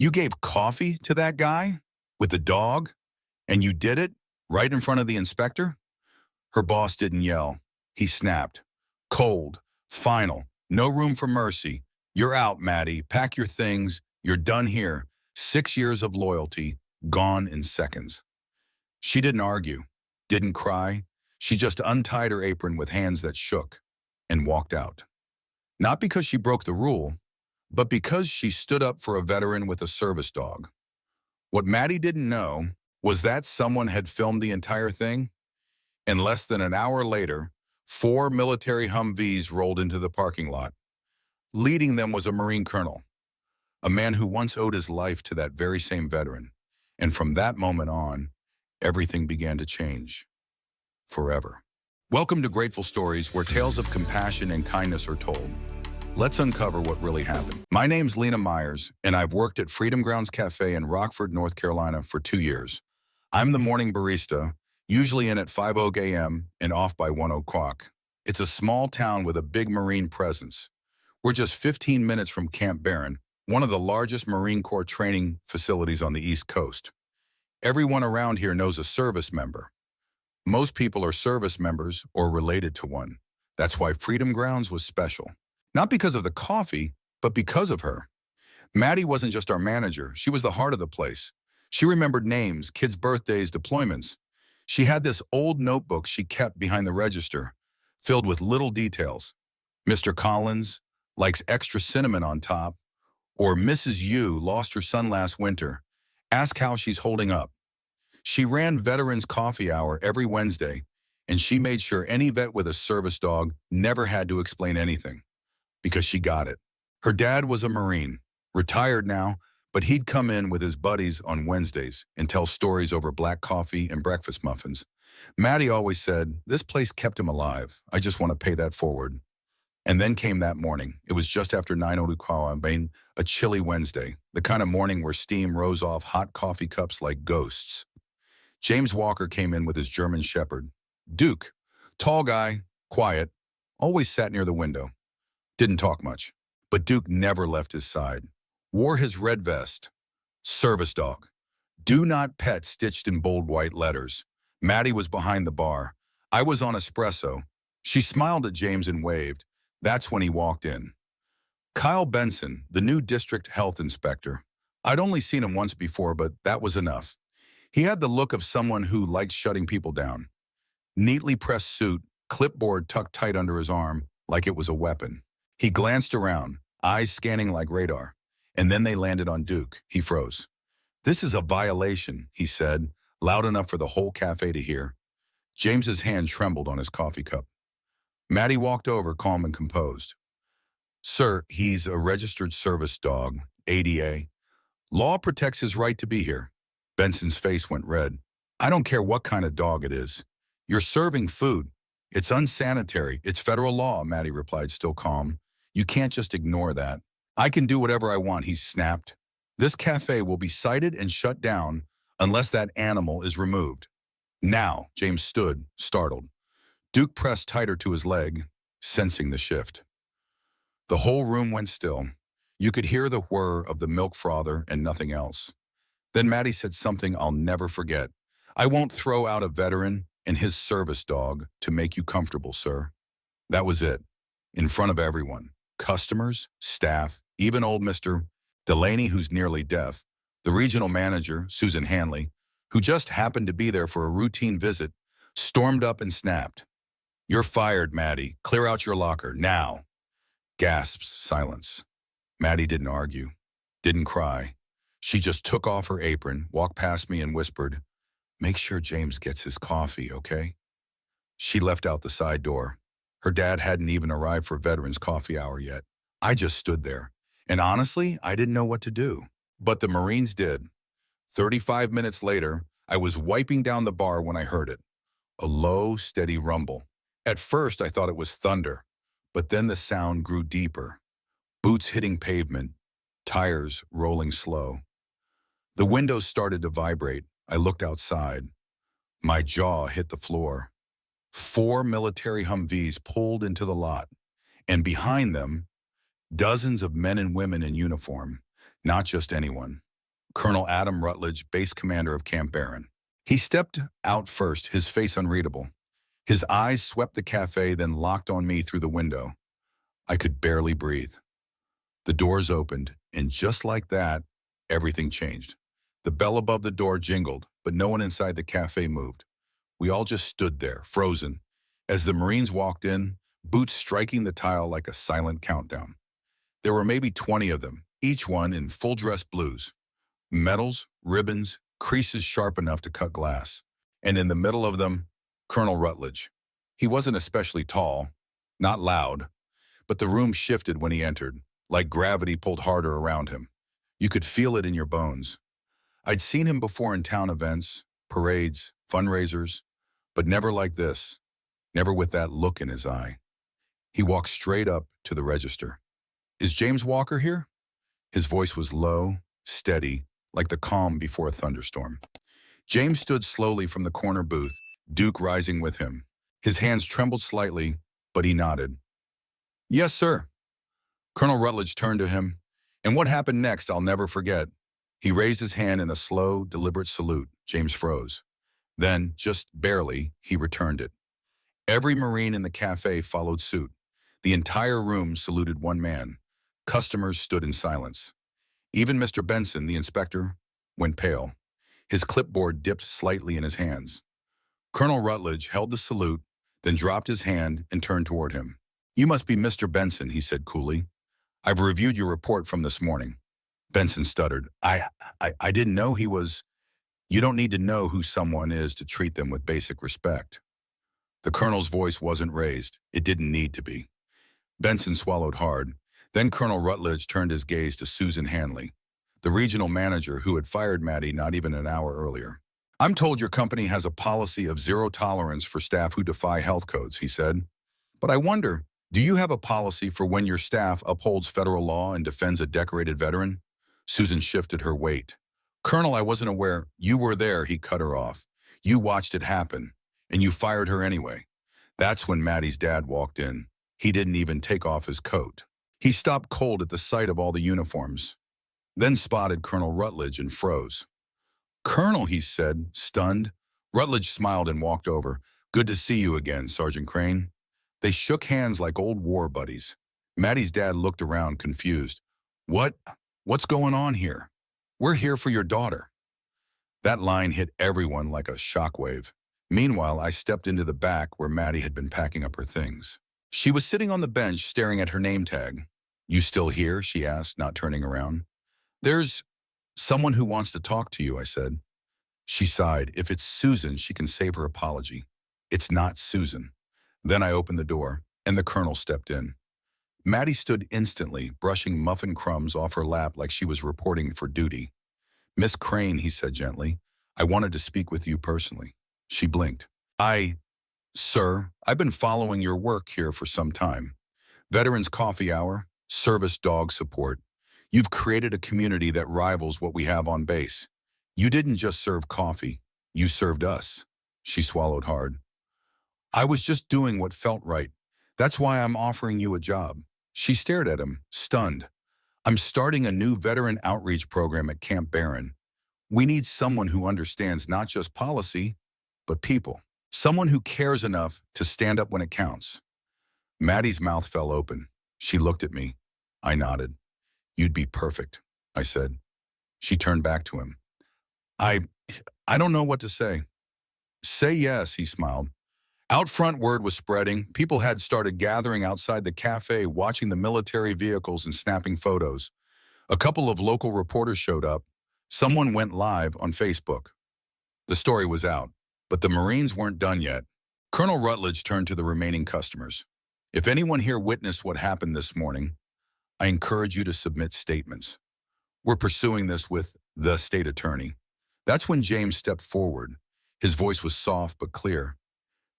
You gave coffee to that guy with the dog, and you did it right in front of the inspector? Her boss didn't yell. He snapped. Cold. Final. No room for mercy. You're out, Maddie. Pack your things. You're done here. 6 years of loyalty, gone in seconds. She didn't argue, didn't cry. She just untied her apron with hands that shook and walked out. Not because she broke the rule, but because she stood up for a veteran with a service dog. What Maddie didn't know was that someone had filmed the entire thing, and less than an hour later, 4 military Humvees rolled into the parking lot. Leading them was a Marine colonel, a man who once owed his life to that very same veteran. And from that moment on, everything began to change. Forever. Welcome to Grateful Stories, where tales of compassion and kindness are told. Let's uncover what really happened. My name's Lena Myers, and I've worked at Freedom Grounds Cafe in Rockford, North Carolina for 2 years. I'm the morning barista, usually in at 5:00 a.m. and off by 1 o'clock. It's a small town with a big Marine presence. We're just 15 minutes from Camp Barron, one of the largest Marine Corps training facilities on the East Coast. Everyone around here knows a service member. Most people are service members or related to one. That's why Freedom Grounds was special. Not because of the coffee, but because of her. Maddie wasn't just our manager. She was the heart of the place. She remembered names, kids' birthdays, deployments. She had this old notebook she kept behind the register, filled with little details. Mr. Collins likes extra cinnamon on top, or Mrs. Yu lost her son last winter. Ask how she's holding up. She ran Veterans Coffee Hour every Wednesday, and she made sure any vet with a service dog never had to explain anything, because she got it. Her dad was a Marine, retired now, but he'd come in with his buddies on Wednesdays and tell stories over black coffee and breakfast muffins. Maddie always said, "This place kept him alive. I just want to pay that forward." And then came that morning. It was just after 9:00, a chilly Wednesday, the kind of morning where steam rose off hot coffee cups like ghosts. James Walker came in with his German Shepherd. Duke, tall guy, quiet, always sat near the window. Didn't talk much. But Duke never left his side. Wore his red vest. Service dog. Do not pet stitched in bold white letters. Maddie was behind the bar. I was on espresso. She smiled at James and waved. That's when he walked in. Kyle Benson, the new district health inspector. I'd only seen him once before, but that was enough. He had the look of someone who likes shutting people down. Neatly pressed suit, clipboard tucked tight under his arm, like it was a weapon. He glanced around, eyes scanning like radar, and then they landed on Duke. He froze. "This is a violation," he said, loud enough for the whole cafe to hear. James's hand trembled on his coffee cup. Maddie walked over, calm and composed. "Sir, he's a registered service dog, ADA. Law protects his right to be here." Benson's face went red. "I don't care what kind of dog it is. You're serving food. It's unsanitary. It's federal law," Maddie replied, still calm. "You can't just ignore that." "I can do whatever I want," he snapped. "This cafe will be cited and shut down unless that animal is removed." Now, James stood, startled. Duke pressed tighter to his leg, sensing the shift. The whole room went still. You could hear the whir of the milk frother and nothing else. Then Maddie said something I'll never forget. "I won't throw out a veteran and his service dog to make you comfortable, sir." That was it. In front of everyone. Customers, staff, even old Mr. Delaney, who's nearly deaf, the regional manager, Susan Hanley, who just happened to be there for a routine visit, stormed up and snapped. "You're fired, Maddie. Clear out your locker, now." Gasps, silence. Maddie didn't argue, didn't cry. She just took off her apron, walked past me and whispered, "Make sure James gets his coffee, okay?" She left out the side door. Her dad hadn't even arrived for Veterans Coffee Hour yet. I just stood there. And honestly, I didn't know what to do. But the Marines did. 35 minutes later, I was wiping down the bar when I heard it. A low, steady rumble. At first, I thought it was thunder, but then the sound grew deeper. Boots hitting pavement, tires rolling slow. The windows started to vibrate. I looked outside. My jaw hit the floor. 4 military Humvees pulled into the lot, and behind them, dozens of men and women in uniform, not just anyone. Colonel Adam Rutledge, base commander of Camp Barron. He stepped out first, his face unreadable. His eyes swept the cafe, then locked on me through the window. I could barely breathe. The doors opened, and just like that, everything changed. The bell above the door jingled, but no one inside the cafe moved. We all just stood there, frozen, as the Marines walked in, boots striking the tile like a silent countdown. There were maybe 20 of them, each one in full-dress blues. Medals, ribbons, creases sharp enough to cut glass. And in the middle of them, Colonel Rutledge. He wasn't especially tall, not loud, but the room shifted when he entered, like gravity pulled harder around him. You could feel it in your bones. I'd seen him before in town events, parades, fundraisers, but never like this, never with that look in his eye. He walked straight up to the register. "Is James Walker here?" His voice was low, steady, like the calm before a thunderstorm. James stood slowly from the corner booth, Duke rising with him. His hands trembled slightly, but he nodded. "Yes, sir." Colonel Rutledge turned to him, and what happened next I'll never forget. He raised his hand in a slow, deliberate salute. James froze. Then, just barely, he returned it. Every Marine in the cafe followed suit. The entire room saluted one man. Customers stood in silence. Even Mr. Benson, the inspector, went pale. His clipboard dipped slightly in his hands. Colonel Rutledge held the salute, then dropped his hand and turned toward him. "You must be Mr. Benson," he said coolly. "I've reviewed your report from this morning." Benson stuttered. I didn't know he was." "You don't need to know who someone is to treat them with basic respect." The colonel's voice wasn't raised. It didn't need to be. Benson swallowed hard. Then Colonel Rutledge turned his gaze to Susan Hanley, the regional manager who had fired Maddie not even an hour earlier. "I'm told your company has a policy of zero tolerance for staff who defy health codes," he said. "But I wonder, do you have a policy for when your staff upholds federal law and defends a decorated veteran?" Susan shifted her weight. "Colonel, I wasn't aware." "You were there," he cut her off. "You watched it happen, and you fired her anyway." That's when Maddie's dad walked in. He didn't even take off his coat. He stopped cold at the sight of all the uniforms, then spotted Colonel Rutledge and froze. "Colonel," he said, stunned. Rutledge smiled and walked over. "Good to see you again, Sergeant Crane." They shook hands like old war buddies. Maddie's dad looked around, confused. What's going on here?" "We're here for your daughter." That line hit everyone like a shockwave. Meanwhile, I stepped into the back where Maddie had been packing up her things. She was sitting on the bench staring at her name tag. "You still here?" she asked, not turning around. "There's someone who wants to talk to you," I said. She sighed. If it's Susan, she can save her apology. It's not Susan. Then I opened the door, and the colonel stepped in. Maddie stood instantly, brushing muffin crumbs off her lap like she was reporting for duty. "Miss Crane," he said gently, "I wanted to speak with you personally." She blinked. Sir, I've been following your work here for some time. Veterans Coffee Hour, service dog support. You've created a community that rivals what we have on base. You didn't just serve coffee, you served us." She swallowed hard. "I was just doing what felt right. That's why I'm offering you a job." She stared at him, stunned. "I'm starting a new veteran outreach program at Camp Barron. We need someone who understands not just policy, but people. Someone who cares enough to stand up when it counts." Maddie's mouth fell open. She looked at me. I nodded. "You'd be perfect," I said. She turned back to him. I don't know what to say." "Say yes," he smiled. Out front, word was spreading. People had started gathering outside the cafe, watching the military vehicles and snapping photos. A couple of local reporters showed up. Someone went live on Facebook. The story was out, but the Marines weren't done yet. Colonel Rutledge turned to the remaining customers. "If anyone here witnessed what happened this morning, I encourage you to submit statements. We're pursuing this with the state attorney." That's when James stepped forward. His voice was soft but clear.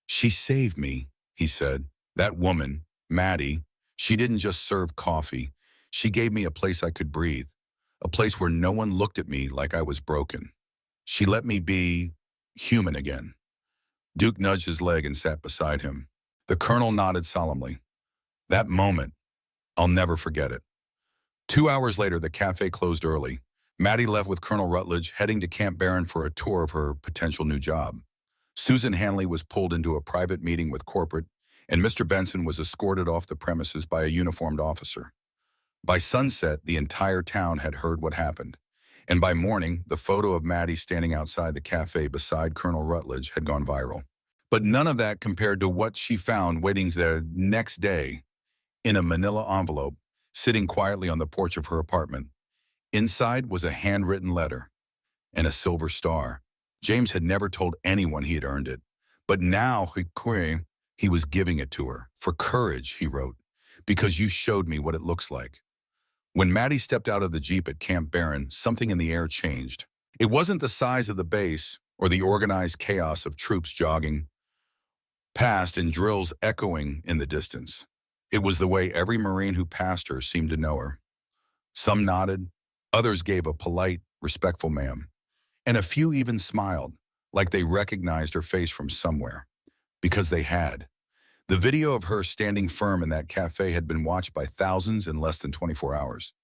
"She saved me," he said. "That woman, Maddie, she didn't just serve coffee. She gave me a place I could breathe, a place where no one looked at me like I was broken. She let me be human again." Duke nudged his leg and sat beside him. The colonel nodded solemnly. That moment, I'll never forget it. 2 hours later, the cafe closed early. Maddie left with Colonel Rutledge, heading to Camp Barron for a tour of her potential new job. Susan Hanley was pulled into a private meeting with corporate, and Mr. Benson was escorted off the premises by a uniformed officer. By sunset, the entire town had heard what happened, and by morning, the photo of Maddie standing outside the cafe beside Colonel Rutledge had gone viral. But none of that compared to what she found waiting the next day in a manila envelope, sitting quietly on the porch of her apartment. Inside was a handwritten letter and a silver star. James had never told anyone he had earned it, but now he was giving it to her. For courage, he wrote, because you showed me what it looks like. When Maddie stepped out of the Jeep at Camp Barron, something in the air changed. It wasn't the size of the base or the organized chaos of troops jogging past and drills echoing in the distance. It was the way every Marine who passed her seemed to know her. Some nodded, others gave a polite, respectful ma'am, and a few even smiled, like they recognized her face from somewhere, because they had. The video of her standing firm in that cafe had been watched by thousands in less than 24 hours.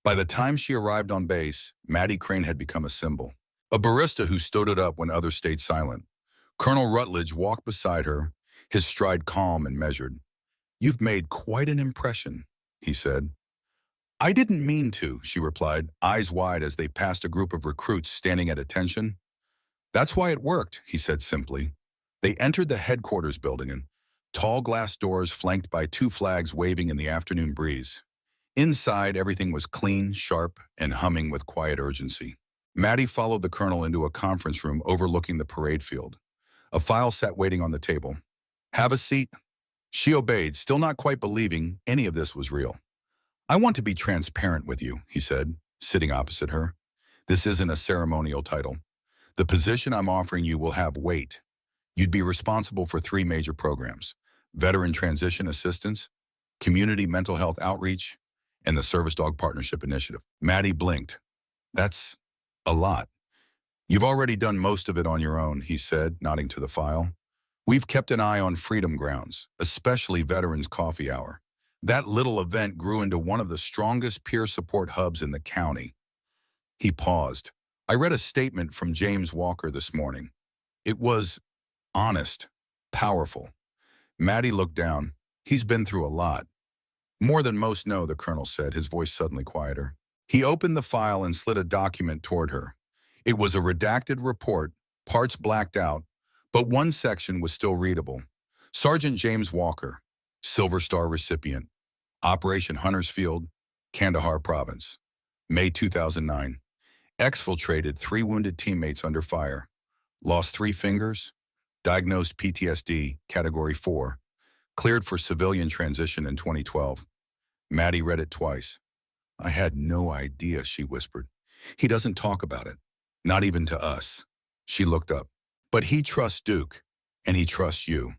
By the time she arrived on base, Maddie Crane had become a symbol. A barista who stood it up when others stayed silent. Colonel Rutledge walked beside her, his stride calm and measured. "You've made quite an impression," he said. "I didn't mean to," she replied, eyes wide as they passed a group of recruits standing at attention. "That's why it worked," he said simply. They entered the headquarters building, and tall glass doors flanked by two flags waving in the afternoon breeze. Inside, everything was clean, sharp, and humming with quiet urgency. Maddie followed the colonel into a conference room overlooking the parade field. A file sat waiting on the table. "Have a seat." She obeyed, still not quite believing any of this was real. "I want to be transparent with you," he said, sitting opposite her. "This isn't a ceremonial title. The position I'm offering you will have weight. You'd be responsible for 3 major programs: Veteran Transition Assistance, Community Mental Health Outreach, and the Service Dog Partnership Initiative." Maddie blinked. "That's a lot." "You've already done most of it on your own," he said, nodding to the file. "We've kept an eye on Freedom Grounds, especially Veterans Coffee Hour. That little event grew into one of the strongest peer support hubs in the county." He paused. "I read a statement from James Walker this morning. It was honest, powerful." Maddie looked down. "He's been through a lot." "More than most know," the colonel said, his voice suddenly quieter. He opened the file and slid a document toward her. It was a redacted report, parts blacked out, but one section was still readable. Sergeant James Walker, Silver Star recipient, Operation Huntersfield, Kandahar Province, May 2009. Exfiltrated 3 wounded teammates under fire. Lost 3 fingers. Diagnosed PTSD, Category 4. Cleared for civilian transition in 2012. Maddie read it twice. "I had no idea," she whispered. "He doesn't talk about it. Not even to us." She looked up. "But he trusts Duke, and he trusts you."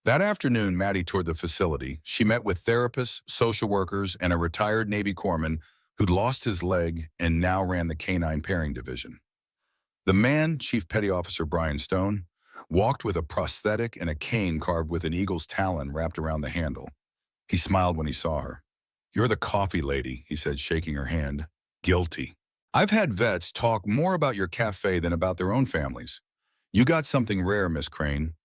That afternoon, Maddie toured the facility. She met with therapists, social workers, and a retired Navy corpsman who'd lost his leg and now ran the Canine Pairing Division. The man, Chief Petty Officer Brian Stone, walked with a prosthetic and a cane carved with an eagle's talon wrapped around the handle. He smiled when he saw her. "You're the coffee lady," he said, shaking her hand. "Guilty. I've had vets talk more about your cafe than about their own families. You got something rare, Miss Crane.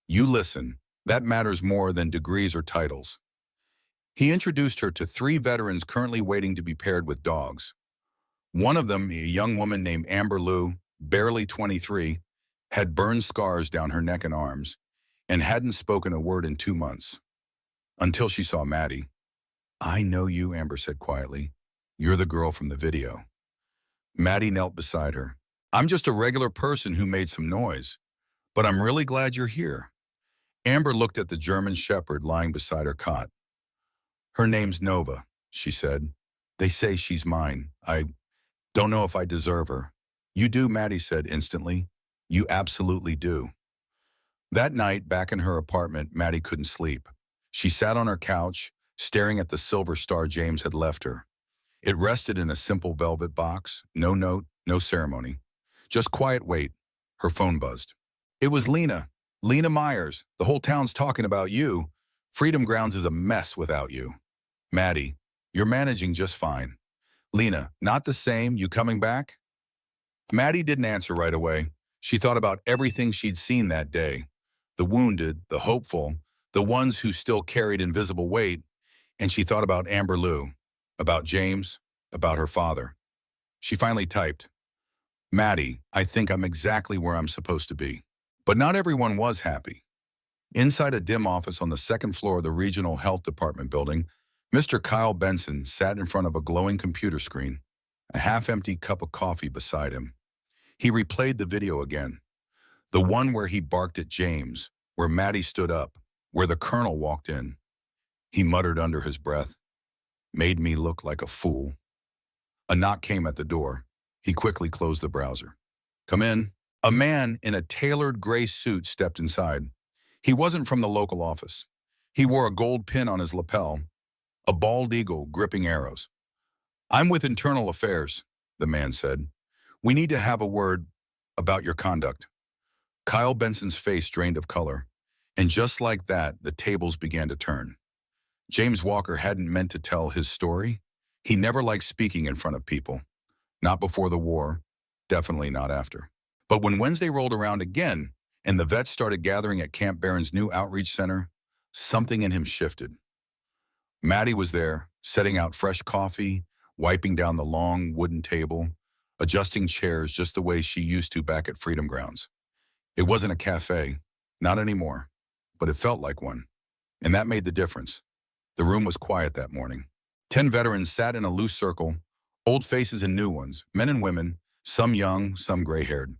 You listen. That matters more than degrees or titles." He introduced her to 3 veterans currently waiting to be paired with dogs. One of them, a young woman named Amber Lou, barely 23, had burn scars down her neck and arms, and hadn't spoken a word in 2 months. Until she saw Maddie. "I know you," Amber said quietly. "You're the girl from the video." Maddie knelt beside her. "I'm just a regular person who made some noise, but I'm really glad you're here." Amber looked at the German shepherd lying beside her cot. "Her name's Nova," she said. "They say she's mine. I don't know if I deserve her." "You do," Maddie said instantly. "You absolutely do." That night, back in her apartment, Maddie couldn't sleep. She sat on her couch, staring at the silver star James had left her. It rested in a simple velvet box, no note, no ceremony. Just quiet weight. Her phone buzzed. It was Lena. "Lena Myers, the whole town's talking about you. Freedom Grounds is a mess without you." "Maddie, you're managing just fine." Lena, not the same. You coming back? Maddie didn't answer right away. She thought about everything she'd seen that day. The wounded, the hopeful, the ones who still carried invisible weight, and she thought about Amber Lou, about James, about her father. She finally typed, Maddie, I think I'm exactly where I'm supposed to be. But not everyone was happy. Inside a dim office on the second floor of the Regional Health Department building, Mr. Kyle Benson sat in front of a glowing computer screen, a half-empty cup of coffee beside him. He replayed the video again, the one where he barked at James, where Maddie stood up, where the colonel walked in. He muttered under his breath, made me look like a fool. A knock came at the door. He quickly closed the browser. Come in. A man in a tailored gray suit stepped inside. He wasn't from the local office. He wore a gold pin on his lapel, a bald eagle gripping arrows. I'm with Internal Affairs, the man said. We need to have a word about your conduct. Kyle Benson's face drained of color, and just like that, the tables began to turn. James Walker hadn't meant to tell his story. He never liked speaking in front of people. Not before the war, definitely not after. But when Wednesday rolled around again, and the vets started gathering at Camp Barron's new outreach center, something in him shifted. Maddie was there, setting out fresh coffee, wiping down the long wooden table, adjusting chairs just the way she used to back at Freedom Grounds. It wasn't a cafe, not anymore, but it felt like one. And that made the difference. The room was quiet that morning. 10 veterans sat in a loose circle, old faces and new ones, men and women, some young, some gray-haired.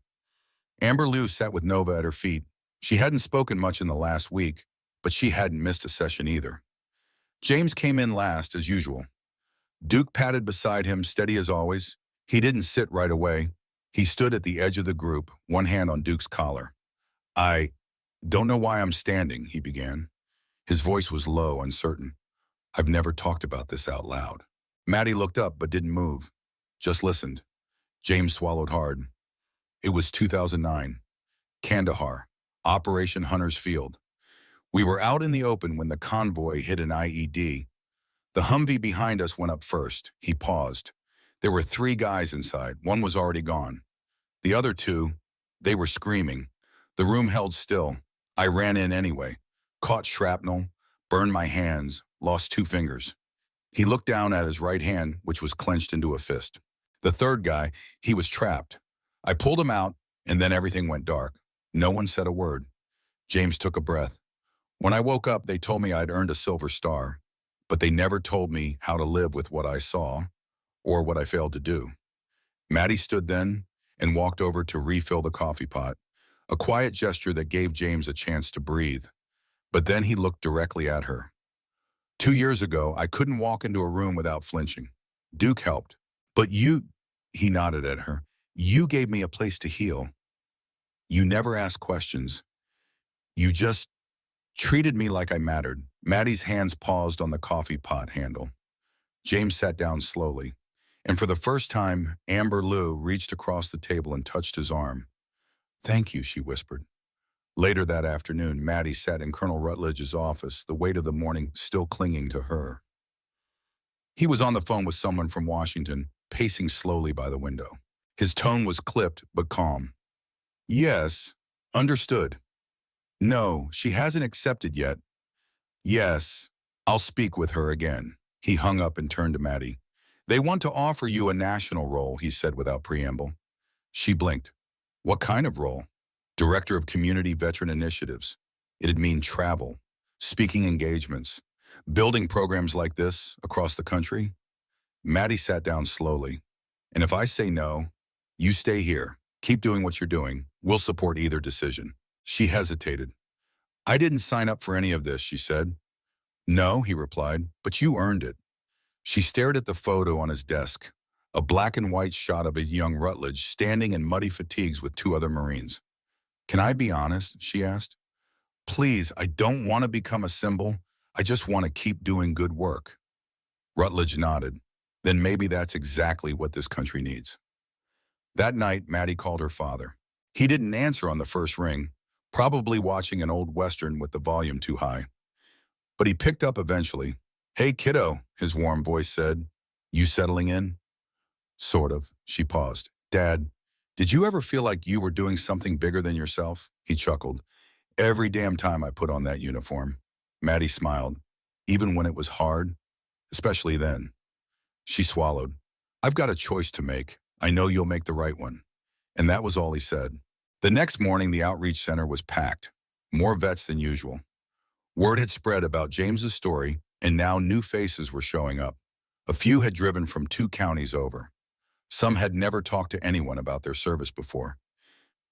Amber Lou sat with Nova at her feet. She hadn't spoken much in the last week, but she hadn't missed a session either. James came in last, as usual. Duke padded beside him, steady as always. He didn't sit right away. He stood at the edge of the group, one hand on Duke's collar. I don't know why I'm standing, he began. His voice was low, uncertain. I've never talked about this out loud. Maddie looked up but didn't move, just listened. James swallowed hard. It was 2009, Kandahar, Operation Hunter's Field. We were out in the open when the convoy hit an IED. The Humvee behind us went up first. He paused. There were 3 guys inside. One was already gone. The other 2, they were screaming. The room held still. I ran in anyway, caught shrapnel, burned my hands, lost 2 fingers. He looked down at his right hand, which was clenched into a fist. The third guy, he was trapped. I pulled him out, and then everything went dark. No one said a word. James took a breath. When I woke up, they told me I'd earned a silver star, but they never told me how to live with what I saw or what I failed to do. Maddie stood then and walked over to refill the coffee pot, a quiet gesture that gave James a chance to breathe. But then he looked directly at her. 2 years ago, I couldn't walk into a room without flinching. Duke helped. But you, he nodded at her, you gave me a place to heal. You never asked questions. You just treated me like I mattered. Maddie's hands paused on the coffee pot handle. James sat down slowly, and for the first time, Amber Lou reached across the table and touched his arm. Thank you, she whispered. Later that afternoon, Maddie sat in Colonel Rutledge's office, the weight of the morning still clinging to her. He was on the phone with someone from Washington, pacing slowly by the window. His tone was clipped but calm. Yes, understood. No, she hasn't accepted yet. Yes, I'll speak with her again. He hung up and turned to Maddie. They want to offer you a national role, he said without preamble. She blinked. What kind of role? Director of Community Veteran Initiatives. It'd mean travel, speaking engagements, building programs like this across the country. Maddie sat down slowly. And if I say no, you stay here. Keep doing what you're doing. We'll support either decision. She hesitated. I didn't sign up for any of this, she said. No, he replied, but you earned it. She stared at the photo on his desk, a black and white shot of a young Rutledge standing in muddy fatigues with 2 other Marines. Can I be honest? She asked. Please, I don't want to become a symbol. I just want to keep doing good work. Rutledge nodded. Then maybe that's exactly what this country needs. That night, Maddie called her father. He didn't answer on the first ring, probably watching an old Western with the volume too high. But he picked up eventually. Hey, kiddo, his warm voice said. You settling in? Sort of. She paused. Dad, did you ever feel like you were doing something bigger than yourself? He chuckled. Every damn time I put on that uniform. Maddie smiled. Even when it was hard, especially then. She swallowed. I've got a choice to make. I know you'll make the right one. And that was all he said. The next morning, the outreach center was packed. More vets than usual. Word had spread about James's story, and now new faces were showing up. A few had driven from 2 counties over. Some had never talked to anyone about their service before.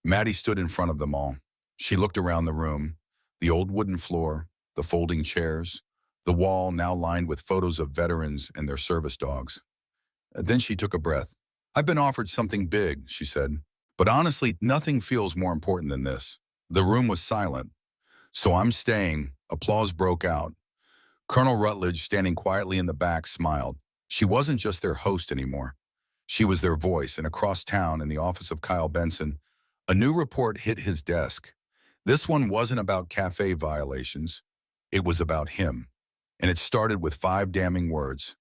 Maddie stood in front of them all. She looked around the room, the old wooden floor, the folding chairs, the wall now lined with photos of veterans and their service dogs. Then she took a breath. I've been offered something big, she said. But honestly, nothing feels more important than this. The room was silent. So I'm staying. Applause broke out. Colonel Rutledge, standing quietly in the back, smiled. She wasn't just their host anymore. She was their voice, and across town in the office of Kyle Benson, a new report hit his desk. This one wasn't about café violations. It was about him. And it started with 5 damning words.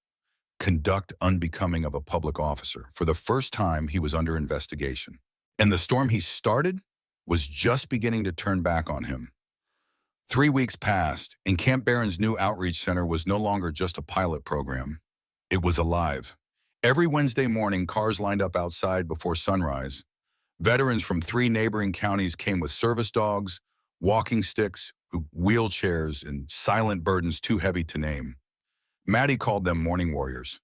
Conduct unbecoming of a public officer. For the first time, he was under investigation. And the storm he started was just beginning to turn back on him. 3 weeks passed, and Camp Barron's new outreach center was no longer just a pilot program. It was alive. Every Wednesday morning, cars lined up outside before sunrise. Veterans from 3 neighboring counties came with service dogs, walking sticks, wheelchairs, and silent burdens too heavy to name. Maddie called them morning warriors.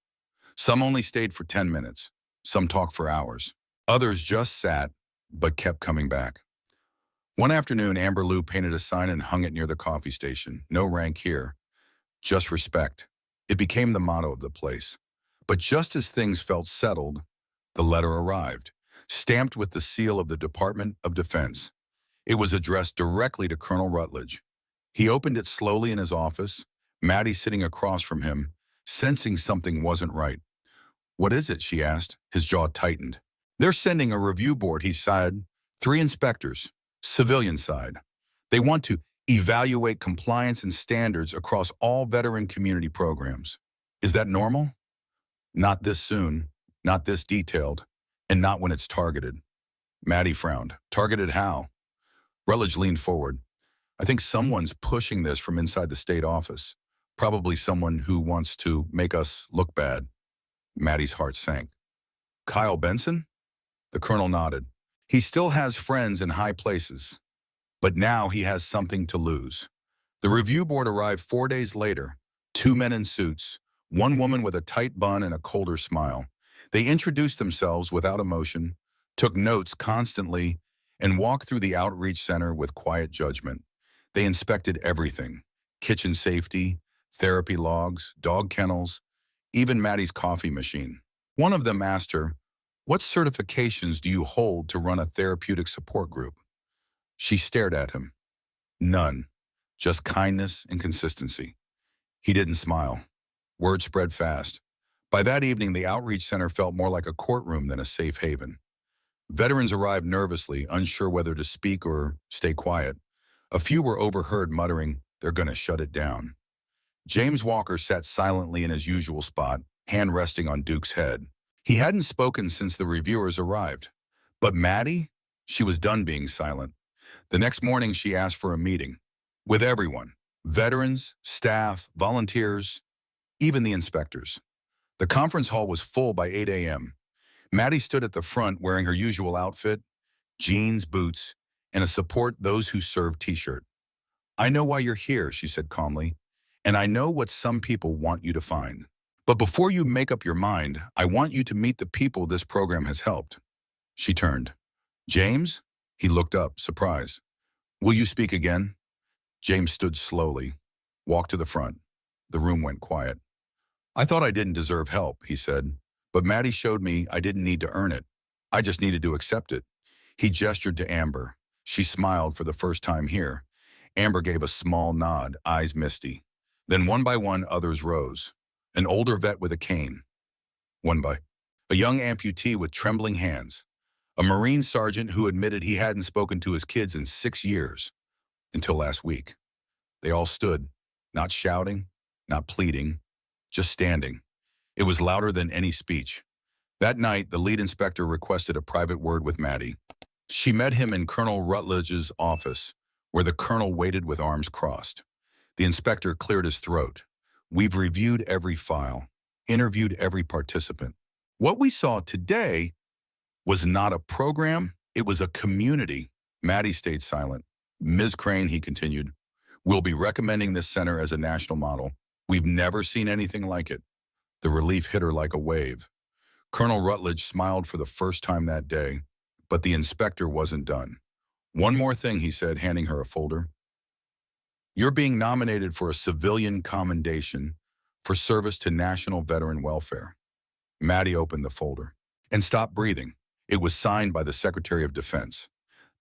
Some only stayed for 10 minutes. Some talked for hours. Others just sat, but kept coming back. One afternoon, Amber Lou painted a sign and hung it near the coffee station. No rank here, just respect. It became the motto of the place. But just as things felt settled, the letter arrived, stamped with the seal of the Department of Defense. It was addressed directly to Colonel Rutledge. He opened it slowly in his office, Maddie sitting across from him, sensing something wasn't right. What is it? She asked. His jaw tightened. They're sending a review board, he sighed. 3 inspectors, civilian side. They want to evaluate compliance and standards across all veteran community programs. Is that normal? Not this soon, not this detailed, and not when it's targeted. Maddie frowned. Targeted how? Rutledge leaned forward. I think someone's pushing this from inside the state office. Probably someone who wants to make us look bad. Maddie's heart sank. Kyle Benson? The colonel nodded. He still has friends in high places, but now he has something to lose. The review board arrived 4 days later. 2 men in suits, 1 woman with a tight bun and a colder smile. They introduced themselves without emotion, took notes constantly, and walked through the outreach center with quiet judgment. They inspected everything: kitchen safety, therapy logs, dog kennels, even Maddie's coffee machine. One of them asked her, "What certifications do you hold to run a therapeutic support group?" She stared at him. None, just kindness and consistency. He didn't smile. Word spread fast. By that evening, the outreach center felt more like a courtroom than a safe haven. Veterans arrived nervously, unsure whether to speak or stay quiet. A few were overheard muttering, "They're going to shut it down." James Walker sat silently in his usual spot, hand resting on Duke's head. He hadn't spoken since the reviewers arrived. But Maddie? She was done being silent. The next morning, she asked for a meeting. With everyone. Veterans, staff, volunteers, even the inspectors. The conference hall was full by 8 a.m. Maddie stood at the front wearing her usual outfit, jeans, boots, and a support those who serve t-shirt. I know why you're here, she said calmly, and I know what some people want you to find. But before you make up your mind, I want you to meet the people this program has helped. She turned. James? He looked up, surprised. Will you speak again? James stood slowly, walked to the front. The room went quiet. I thought I didn't deserve help, he said, but Maddie showed me I didn't need to earn it. I just needed to accept it. He gestured to Amber. She smiled for the first time here. Amber gave a small nod, eyes misty. Then one by one, others rose. An older vet with a cane. A young amputee with trembling hands. A Marine sergeant who admitted he hadn't spoken to his kids in 6 years, until last week. They all stood, not shouting, not pleading, just standing. It was louder than any speech. That night, the lead inspector requested a private word with Maddie. She met him in Colonel Rutledge's office, where the colonel waited with arms crossed. The inspector cleared his throat. We've reviewed every file, interviewed every participant. What we saw today was not a program, it was a community. Maddie stayed silent. Ms. Crane, he continued, we'll be recommending this center as a national model. We've never seen anything like it. The relief hit her like a wave. Colonel Rutledge smiled for the first time that day, but the inspector wasn't done. One more thing, he said, handing her a folder. You're being nominated for a civilian commendation for service to national veteran welfare. Maddie opened the folder and stopped breathing. It was signed by the Secretary of Defense.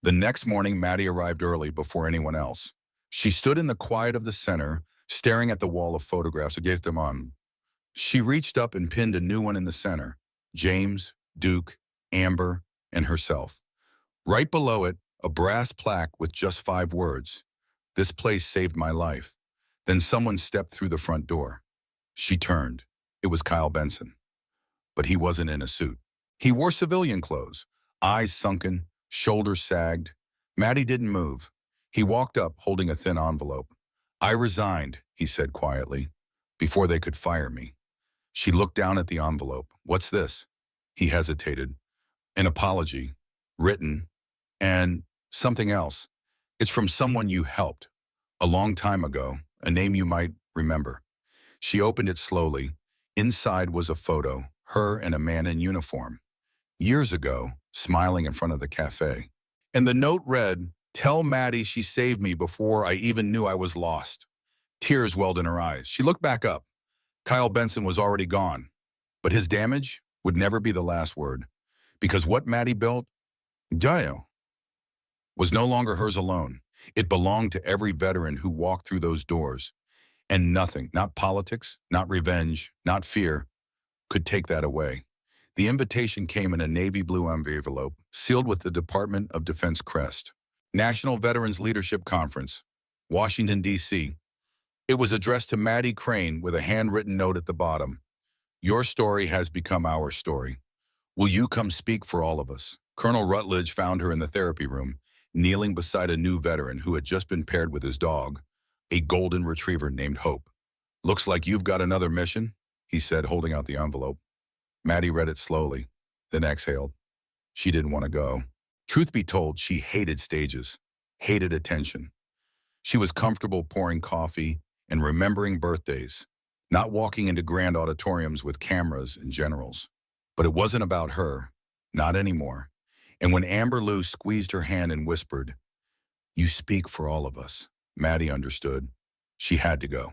The next morning, Maddie arrived early before anyone else. She stood in the quiet of the center, staring at the wall of photographs that gave them on. She reached up and pinned a new one in the center. James, Duke, Amber, and herself. Right below it, a brass plaque with just 5 words. This place saved my life. Then someone stepped through the front door. She turned. It was Kyle Benson. But he wasn't in a suit. He wore civilian clothes, eyes sunken, shoulders sagged. Maddie didn't move. He walked up, holding a thin envelope. I resigned, he said quietly, before they could fire me. She looked down at the envelope. What's this? He hesitated. An apology, written, and something else. It's from someone you helped, a long time ago, a name you might remember. She opened it slowly. Inside was a photo, her and a man in uniform. Years ago, smiling in front of the café. And the note read, tell Maddie she saved me before I even knew I was lost. Tears welled in her eyes. She looked back up. Kyle Benson was already gone. But his damage would never be the last word. Because what Maddie built, Dio, was no longer hers alone. It belonged to every veteran who walked through those doors. And nothing, not politics, not revenge, not fear, could take that away. The invitation came in a navy blue envelope, sealed with the Department of Defense crest. National Veterans Leadership Conference, Washington, D.C. It was addressed to Maddie Crane with a handwritten note at the bottom. Your story has become our story. Will you come speak for all of us? Colonel Rutledge found her in the therapy room, kneeling beside a new veteran who had just been paired with his dog, a golden retriever named Hope. Looks like you've got another mission, he said, holding out the envelope. Maddie read it slowly, then exhaled. She didn't want to go. Truth be told, she hated stages, hated attention. She was comfortable pouring coffee and remembering birthdays, not walking into grand auditoriums with cameras and generals. But it wasn't about her, not anymore. And when Amber Lou squeezed her hand and whispered, you speak for all of us, Maddie understood. She had to go.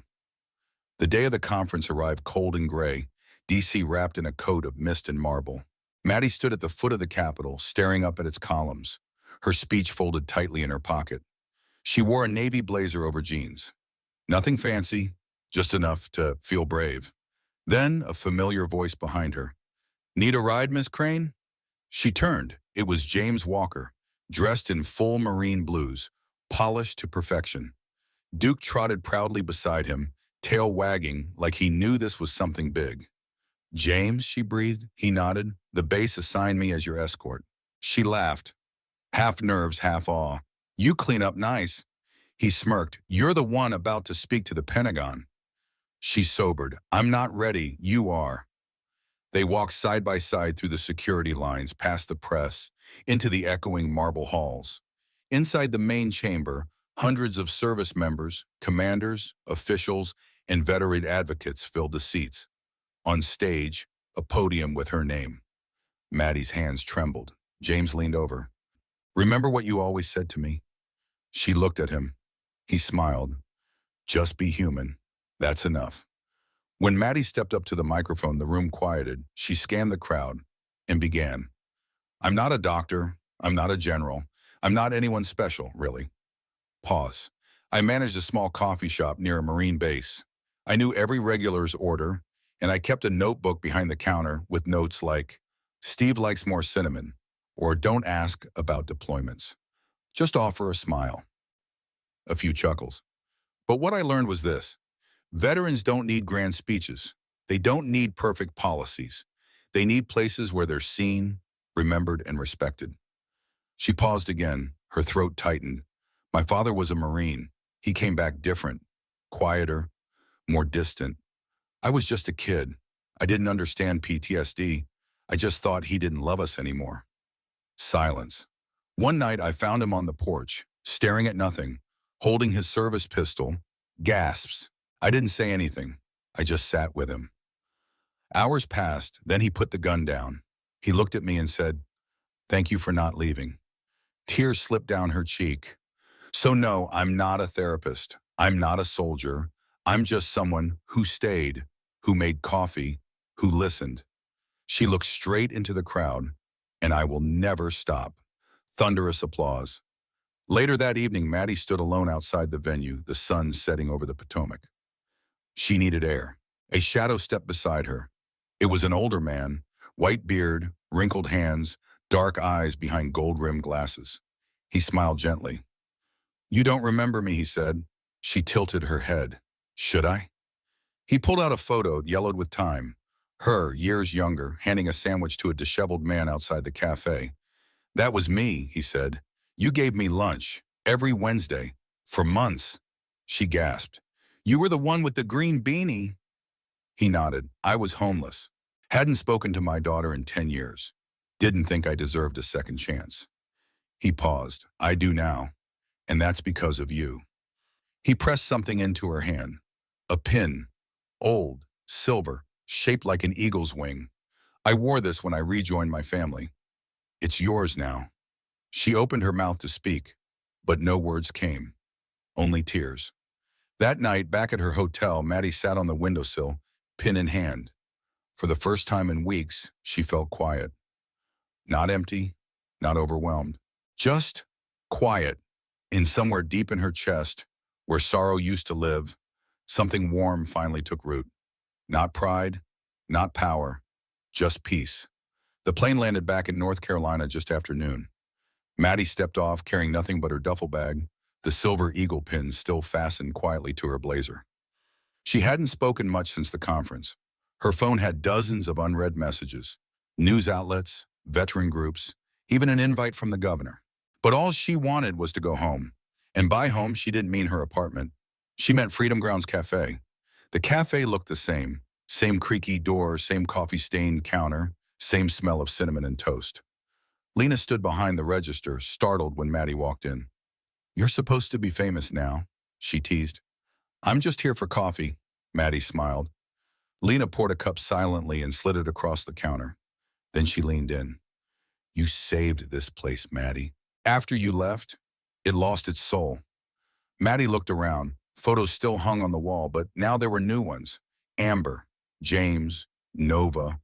The day of the conference arrived cold and gray, D.C. wrapped in a coat of mist and marble. Maddie stood at the foot of the Capitol, staring up at its columns, her speech folded tightly in her pocket. She wore a navy blazer over jeans. Nothing fancy, just enough to feel brave. Then a familiar voice behind her. Need a ride, Miss Crane? She turned. It was James Walker, dressed in full marine blues, polished to perfection. Duke trotted proudly beside him, tail wagging like he knew this was something big. James, she breathed. He nodded. The base assigned me as your escort. She laughed, half nerves, half awe. You clean up nice. He smirked. You're the one about to speak to the Pentagon. She sobered. I'm not ready. You are. They walked side by side through the security lines, past the press, into the echoing marble halls. Inside the main chamber, hundreds of service members, commanders, officials, and veteran advocates filled the seats. On stage, a podium with her name. Maddie's hands trembled. James leaned over. Remember what you always said to me? She looked at him. He smiled. Just be human. That's enough. When Maddie stepped up to the microphone, the room quieted. She scanned the crowd and began. I'm not a doctor. I'm not a general. I'm not anyone special, really. Pause. I managed a small coffee shop near a Marine base. I knew every regular's order, and I kept a notebook behind the counter with notes like, Steve likes more cinnamon, or don't ask about deployments. Just offer a smile. A few chuckles. But what I learned was this. Veterans don't need grand speeches. They don't need perfect policies. They need places where they're seen, remembered, and respected. She paused again, her throat tightened. My father was a Marine. He came back different, quieter, more distant. I was just a kid. I didn't understand PTSD. I just thought he didn't love us anymore. Silence. One night I found him on the porch, staring at nothing, holding his service pistol. Gasps. I didn't say anything. I just sat with him. Hours passed, then he put the gun down. He looked at me and said, "Thank you for not leaving." Tears slipped down her cheek. So no, I'm not a therapist. I'm not a soldier. I'm just someone who stayed, who made coffee, who listened. She looked straight into the crowd, and I will never stop. Thunderous applause. Later that evening, Maddie stood alone outside the venue, the sun setting over the Potomac. She needed air. A shadow stepped beside her. It was an older man, white beard, wrinkled hands, dark eyes behind gold-rimmed glasses. He smiled gently. "You don't remember me," he said. She tilted her head. "Should I?" He pulled out a photo yellowed with time. Her, years younger, handing a sandwich to a disheveled man outside the cafe. "That was me," he said. "You gave me lunch, every Wednesday, for months." She gasped. "You were the one with the green beanie." He nodded. "I was homeless. Hadn't spoken to my daughter in 10 years. Didn't think I deserved a second chance." He paused. "I do now, and that's because of you." He pressed something into her hand. A pin. Old, silver, shaped like an eagle's wing. "I wore this when I rejoined my family. It's yours now." She opened her mouth to speak, but no words came. Only tears. That night, back at her hotel, Maddie sat on the windowsill, pin in hand. For the first time in weeks, she felt quiet. Not empty, not overwhelmed. Just quiet, in somewhere deep in her chest, where sorrow used to live, something warm finally took root. Not pride, not power, just peace. The plane landed back in North Carolina just after noon. Maddie stepped off carrying nothing but her duffel bag, the silver eagle pin still fastened quietly to her blazer. She hadn't spoken much since the conference. Her phone had dozens of unread messages, news outlets, veteran groups, even an invite from the governor. But all she wanted was to go home. And by home, she didn't mean her apartment. She meant Freedom Grounds Cafe. The cafe looked the same. Same creaky door, same coffee-stained counter, same smell of cinnamon and toast. Lena stood behind the register, startled when Maddie walked in. "You're supposed to be famous now," she teased. "I'm just here for coffee," Maddie smiled. Lena poured a cup silently and slid it across the counter. Then she leaned in. "You saved this place, Maddie. After you left, it lost its soul." Maddie looked around. Photos still hung on the wall, but now there were new ones. Amber, James, Nova,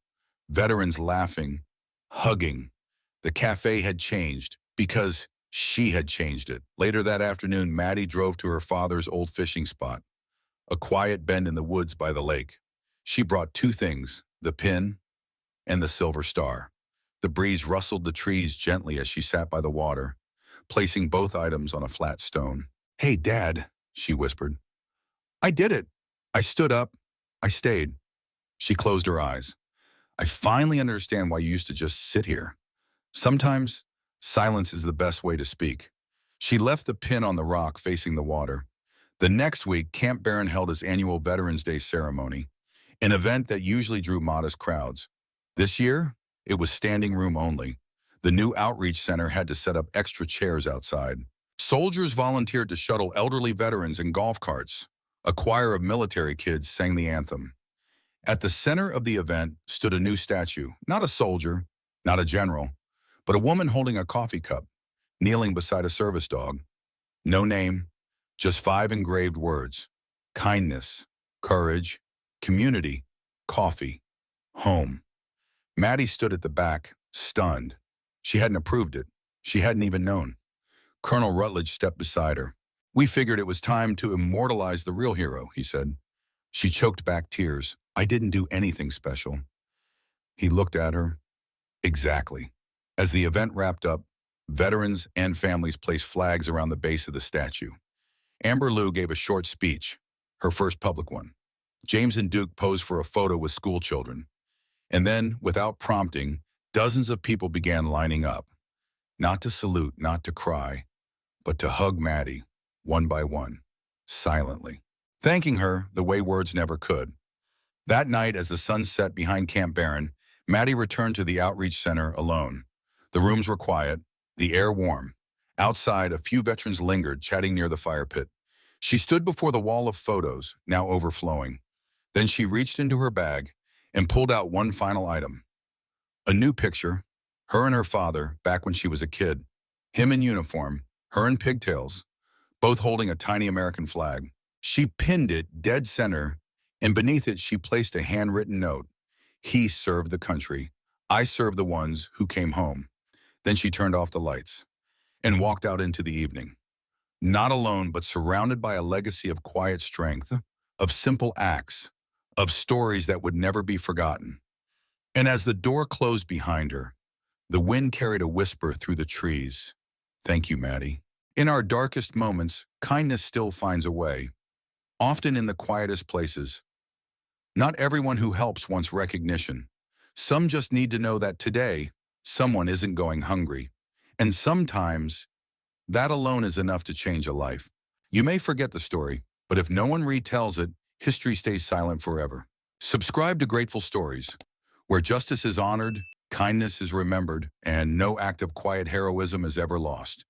veterans laughing, hugging. The cafe had changed because she had changed it. Later that afternoon, Maddie drove to her father's old fishing spot, a quiet bend in the woods by the lake. She brought two things, the pin and the silver star. The breeze rustled the trees gently as she sat by the water, placing both items on a flat stone. "Hey, Dad," she whispered. "I did it. I stood up. I stayed." She closed her eyes. "I finally understand why you used to just sit here. Sometimes silence is the best way to speak." She left the pin on the rock facing the water. The next week, Camp Barron held its annual Veterans Day ceremony, an event that usually drew modest crowds. This year, it was standing room only. The new outreach center had to set up extra chairs outside. Soldiers volunteered to shuttle elderly veterans in golf carts. A choir of military kids sang the anthem. At the center of the event stood a new statue, not a soldier, not a general, but a woman holding a coffee cup, kneeling beside a service dog. No name, just 5 engraved words: kindness, courage, community, coffee, home. Maddie stood at the back, stunned. She hadn't approved it. She hadn't even known. Colonel Rutledge stepped beside her. "We figured it was time to immortalize the real hero," he said. She choked back tears. "I didn't do anything special." He looked at her. Exactly. As the event wrapped up, veterans and families placed flags around the base of the statue. Amber Lou gave a short speech, her first public one. James and Duke posed for a photo with school children. And then, without prompting, dozens of people began lining up, not to salute, not to cry, but to hug Maddie, one by one, silently, thanking her the way words never could. That night, as the sun set behind Camp Barron, Maddie returned to the outreach center alone. The rooms were quiet, the air warm. Outside, a few veterans lingered, chatting near the fire pit. She stood before the wall of photos, now overflowing. Then she reached into her bag and pulled out one final item. A new picture, her and her father, back when she was a kid. Him in uniform, her in pigtails, both holding a tiny American flag. She pinned it dead center, and beneath it she placed a handwritten note. He served the country. I served the ones who came home. Then she turned off the lights and walked out into the evening. Not alone, but surrounded by a legacy of quiet strength, of simple acts, of stories that would never be forgotten. And as the door closed behind her, the wind carried a whisper through the trees. Thank you, Maddie. In our darkest moments, kindness still finds a way, often in the quietest places. Not everyone who helps wants recognition. Some just need to know that today, someone isn't going hungry. And sometimes, that alone is enough to change a life. You may forget the story, but if no one retells it, history stays silent forever. Subscribe to Grateful Stories, where justice is honored, kindness is remembered, and no act of quiet heroism is ever lost.